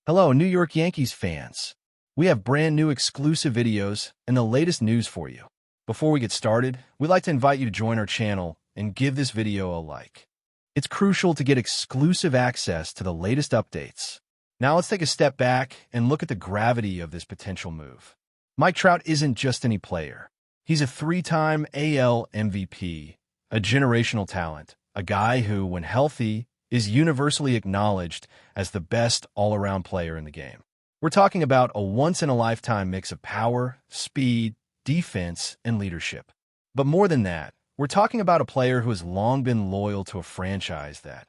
Hello, New York Yankees fans. We have brand new exclusive videos and the latest news for you. Before we get started, we'd like to invite you to join our channel and give this video a like. It's crucial to get exclusive access to the latest updates. Now let's take a step back and look at the gravity of this potential move. Mike Trout isn't just any player. He's a three-time AL MVP, a generational talent, a guy who, when healthy, is universally acknowledged as the best all-around player in the game. We're talking about a once-in-a-lifetime mix of power, speed, defense, and leadership. But more than that, we're talking about a player who has long been loyal to a franchise that,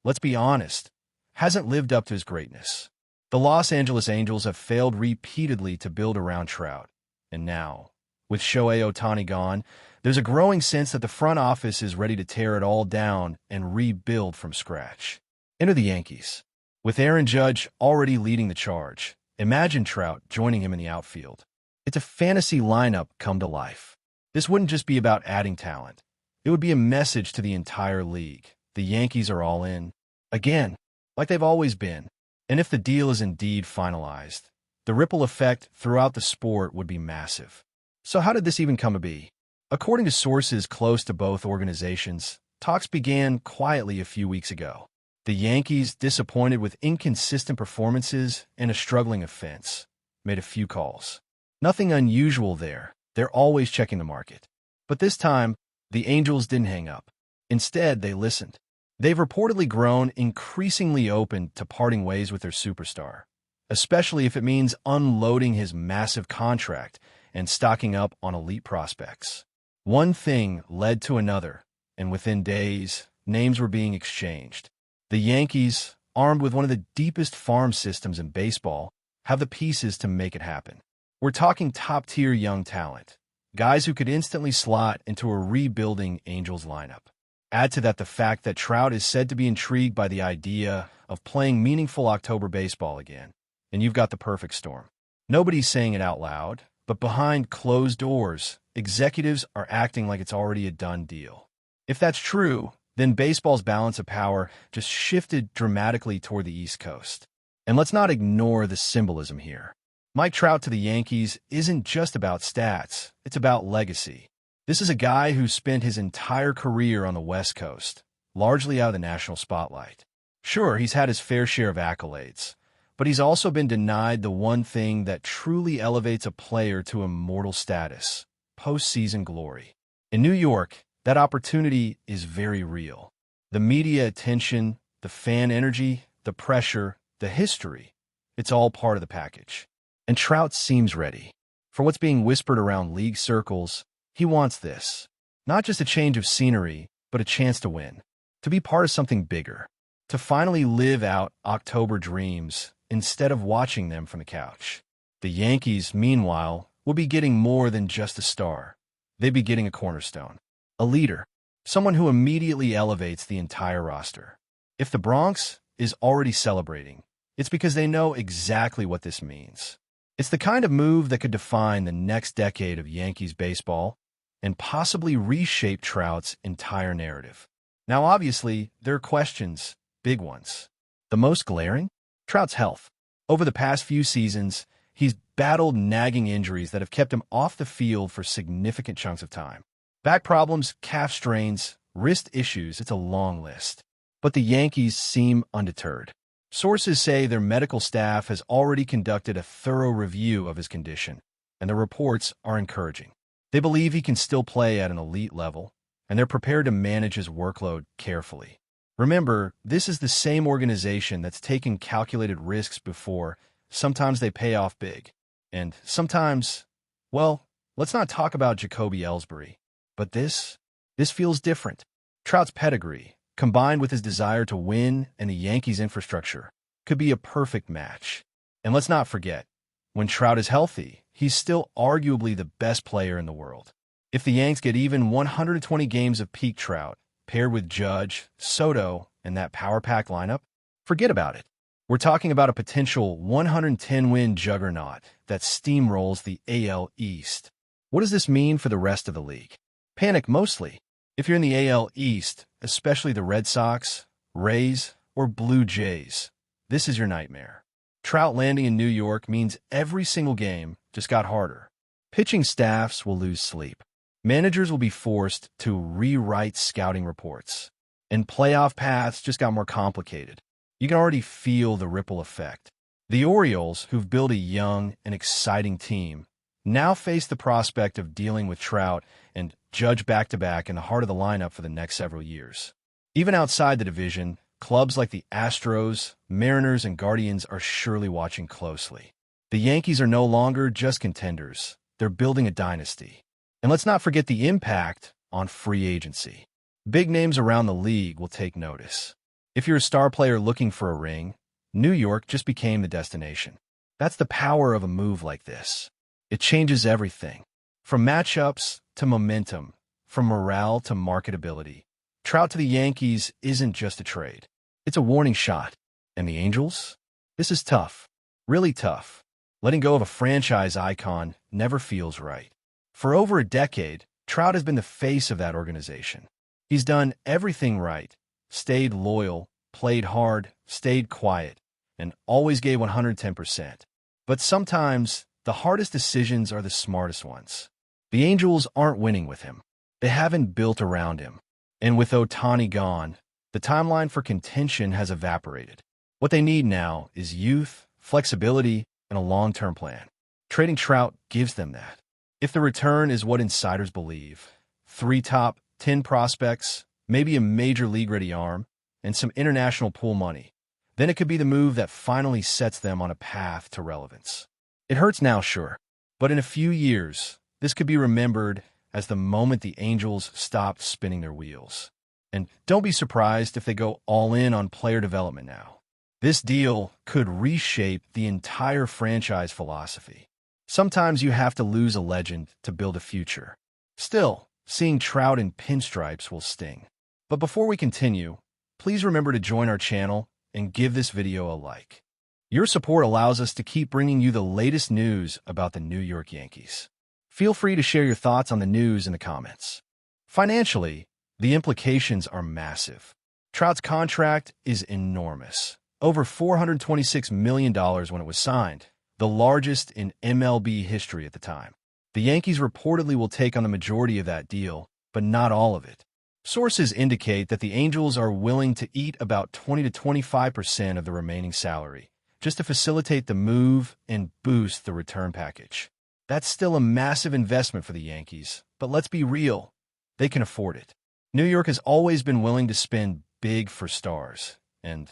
let's be honest, hasn't lived up to his greatness. The Los Angeles Angels have failed repeatedly to build around Trout. And now, with Shohei Ohtani gone, there's a growing sense that the front office is ready to tear it all down and rebuild from scratch. Enter the Yankees. With Aaron Judge already leading the charge, imagine Trout joining him in the outfield. It's a fantasy lineup come to life. This wouldn't just be about adding talent. It would be a message to the entire league. The Yankees are all in. Again, like they've always been. And if the deal is indeed finalized, the ripple effect throughout the sport would be massive. So how did this even come to be? According to sources close to both organizations, talks began quietly a few weeks ago. The Yankees, disappointed with inconsistent performances and a struggling offense, made a few calls. Nothing unusual there. They're always checking the market. But this time, the Angels didn't hang up. Instead, they listened. They've reportedly grown increasingly open to parting ways with their superstar, especially if it means unloading his massive contract and stocking up on elite prospects. One thing led to another, and within days, names were being exchanged. The Yankees, armed with one of the deepest farm systems in baseball, have the pieces to make it happen. We're talking top-tier young talent, guys who could instantly slot into a rebuilding Angels lineup. Add to that the fact that Trout is said to be intrigued by the idea of playing meaningful October baseball again, and you've got the perfect storm. Nobody's saying it out loud, but behind closed doors, executives are acting like it's already a done deal. If that's true, then baseball's balance of power just shifted dramatically toward the East Coast. And let's not ignore the symbolism here. Mike Trout to the Yankees isn't just about stats, it's about legacy. This is a guy who spent his entire career on the West Coast, largely out of the national spotlight. Sure, he's had his fair share of accolades, but he's also been denied the one thing that truly elevates a player to immortal status: postseason glory. In New York, that opportunity is very real. The media attention, the fan energy, the pressure, the history, it's all part of the package. And Trout seems ready. For what's being whispered around league circles, he wants this. Not just a change of scenery, but a chance to win. To be part of something bigger. To finally live out October dreams instead of watching them from the couch. The Yankees, meanwhile, will be getting more than just a star. They'd be getting a cornerstone. A leader. Someone who immediately elevates the entire roster. If the Bronx is already celebrating, it's because they know exactly what this means. It's the kind of move that could define the next decade of Yankees baseball and possibly reshape Trout's entire narrative. Now, obviously, there are questions, big ones. The most glaring? Trout's health. Over the past few seasons, he's battled nagging injuries that have kept him off the field for significant chunks of time. Back problems, calf strains, wrist issues, it's a long list. But the Yankees seem undeterred. Sources say their medical staff has already conducted a thorough review of his condition, and the reports are encouraging. They believe he can still play at an elite level, and they're prepared to manage his workload carefully. Remember, this is the same organization that's taken calculated risks before. Sometimes they pay off big. And sometimes, well, let's not talk about Jacoby Ellsbury. But this feels different. Trout's pedigree, combined with his desire to win and the Yankees' infrastructure, could be a perfect match. And let's not forget, when Trout is healthy, he's still arguably the best player in the world. If the Yanks get even 120 games of peak Trout, paired with Judge, Soto, and that power pack lineup, forget about it. We're talking about a potential 110-win juggernaut that steamrolls the AL East. What does this mean for the rest of the league? Panic mostly. If you're in the AL East, especially the Red Sox, Rays, or Blue Jays, this is your nightmare. Trout landing in New York means every single game just got harder. Pitching staffs will lose sleep. Managers will be forced to rewrite scouting reports. And playoff paths just got more complicated. You can already feel the ripple effect. The Orioles, who've built a young and exciting team, now face the prospect of dealing with Trout and Judge back-to-back in the heart of the lineup for the next several years. Even outside the division, clubs like the Astros, Mariners, and Guardians are surely watching closely. The Yankees are no longer just contenders. They're building a dynasty. And let's not forget the impact on free agency. Big names around the league will take notice. If you're a star player looking for a ring, New York just became the destination. That's the power of a move like this. It changes everything. From matchups to momentum, from morale to marketability. Trout to the Yankees isn't just a trade. It's a warning shot. And the Angels? This is tough. Really tough. Letting go of a franchise icon never feels right. For over a decade, Trout has been the face of that organization. He's done everything right, stayed loyal, played hard, stayed quiet, and always gave 110%. But sometimes, the hardest decisions are the smartest ones. The Angels aren't winning with him. They haven't built around him. And with Ohtani gone, the timeline for contention has evaporated. What they need now is youth, flexibility, and a long-term plan. Trading Trout gives them that. If the return is what insiders believe, 3 top 10 prospects, maybe a major league-ready arm, and some international pool money, then it could be the move that finally sets them on a path to relevance. It hurts now, sure, but in a few years, this could be remembered as the moment the Angels stopped spinning their wheels. And don't be surprised if they go all in on player development now. This deal could reshape the entire franchise philosophy. Sometimes you have to lose a legend to build a future. Still, seeing Trout in pinstripes will sting. But before we continue, please remember to join our channel and give this video a like. Your support allows us to keep bringing you the latest news about the New York Yankees. Feel free to share your thoughts on the news in the comments. Financially, the implications are massive. Trout's contract is enormous. Over $426 million when it was signed, the largest in MLB history at the time. The Yankees reportedly will take on the majority of that deal, but not all of it. Sources indicate that the Angels are willing to eat about 20 to 25% of the remaining salary, just to facilitate the move and boost the return package. That's still a massive investment for the Yankees, but let's be real, they can afford it. New York has always been willing to spend big for stars, and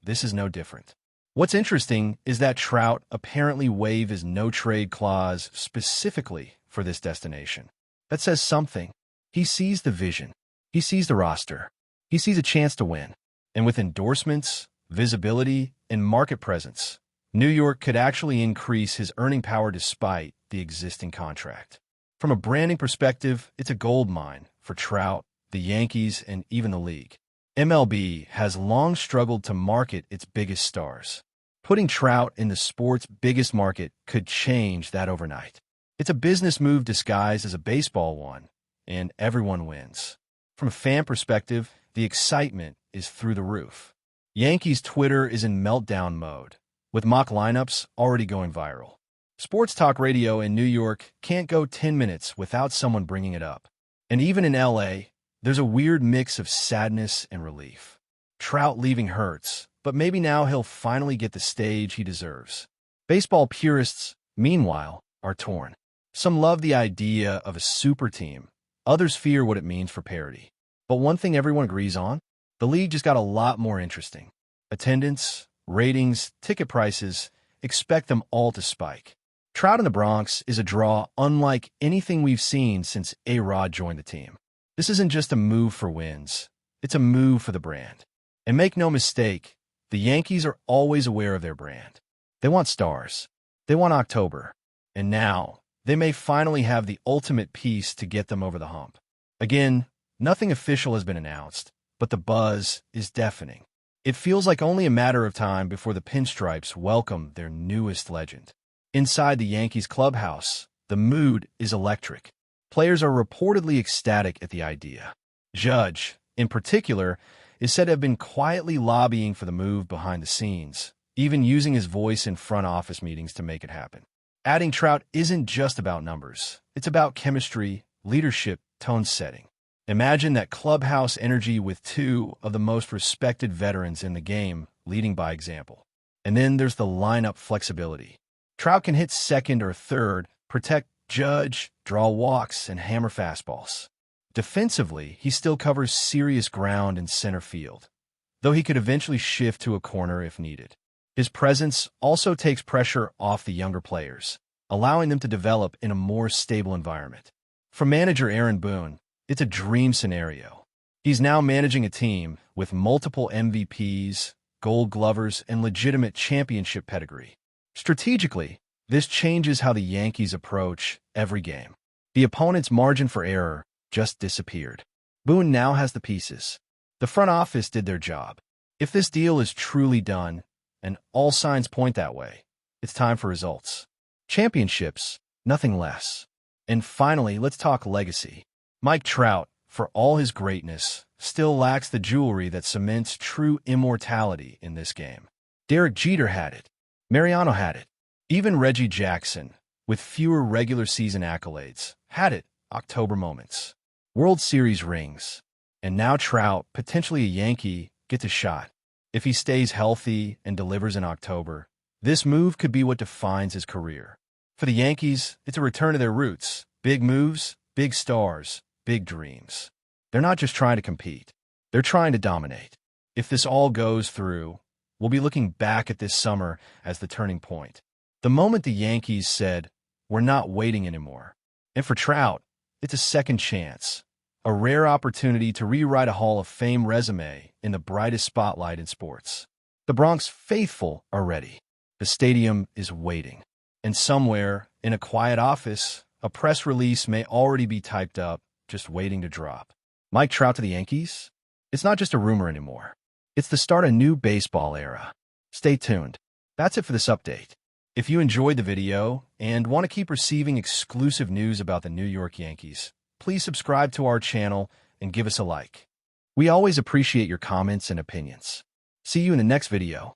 this is no different. What's interesting is that Trout apparently waived his no-trade clause specifically for this destination. That says something. He sees the vision. He sees the roster. He sees a chance to win. And with endorsements, visibility, and market presence, New York could actually increase his earning power despite the existing contract. From a branding perspective, it's a gold mine for Trout, the Yankees, and even the league. MLB has long struggled to market its biggest stars. Putting Trout in the sport's biggest market could change that overnight. It's a business move disguised as a baseball one, and everyone wins. From a fan perspective, the excitement is through the roof. Yankees Twitter is in meltdown mode, with mock lineups already going viral. Sports talk radio in New York can't go 10 minutes without someone bringing it up. And even in LA, there's a weird mix of sadness and relief. Trout leaving hurts, but maybe now he'll finally get the stage he deserves. Baseball purists, meanwhile, are torn. Some love the idea of a super team. Others fear what it means for parity. But one thing everyone agrees on, the league just got a lot more interesting. Attendance, ratings, ticket prices, expect them all to spike. Trout in the Bronx is a draw unlike anything we've seen since A-Rod joined the team. This isn't just a move for wins. It's a move for the brand. And make no mistake, the Yankees are always aware of their brand. They want stars. They want October. And now, they may finally have the ultimate piece to get them over the hump. Again, nothing official has been announced, but the buzz is deafening. It feels like only a matter of time before the Pinstripes welcome their newest legend. Inside the Yankees clubhouse, the mood is electric. Players are reportedly ecstatic at the idea. Judge, in particular, is said to have been quietly lobbying for the move behind the scenes, even using his voice in front office meetings to make it happen. Adding Trout isn't just about numbers. It's about chemistry, leadership, tone setting. Imagine that clubhouse energy with two of the most respected veterans in the game leading by example. And then there's the lineup flexibility. Trout can hit second or third, protect Judge, draw walks, and hammer fastballs. Defensively, he still covers serious ground in center field, though he could eventually shift to a corner if needed. His presence also takes pressure off the younger players, allowing them to develop in a more stable environment. For manager Aaron Boone, it's a dream scenario. He's now managing a team with multiple MVPs, Gold Glovers, and legitimate championship pedigree. Strategically, this changes how the Yankees approach every game. The opponent's margin for error just disappeared. Boone now has the pieces. The front office did their job. If this deal is truly done, and all signs point that way, it's time for results. Championships, nothing less. And finally, let's talk legacy. Mike Trout, for all his greatness, still lacks the jewelry that cements true immortality in this game. Derek Jeter had it. Mariano had it. Even Reggie Jackson, with fewer regular season accolades, had it. October moments. World Series rings. And now Trout, potentially a Yankee, gets a shot. If he stays healthy and delivers in October, this move could be what defines his career. For the Yankees, it's a return to their roots. Big moves, big stars, big dreams. They're not just trying to compete. They're trying to dominate. If this all goes through, we'll be looking back at this summer as the turning point. The moment the Yankees said, "We're not waiting anymore." And for Trout, it's a second chance, a rare opportunity to rewrite a Hall of Fame resume in the brightest spotlight in sports. The Bronx faithful are ready. The stadium is waiting. And somewhere, in a quiet office, a press release may already be typed up, just waiting to drop. Mike Trout to the Yankees? It's not just a rumor anymore. It's the start of a new baseball era. Stay tuned. That's it for this update. If you enjoyed the video and want to keep receiving exclusive news about the New York Yankees, please subscribe to our channel and give us a like. We always appreciate your comments and opinions. See you in the next video.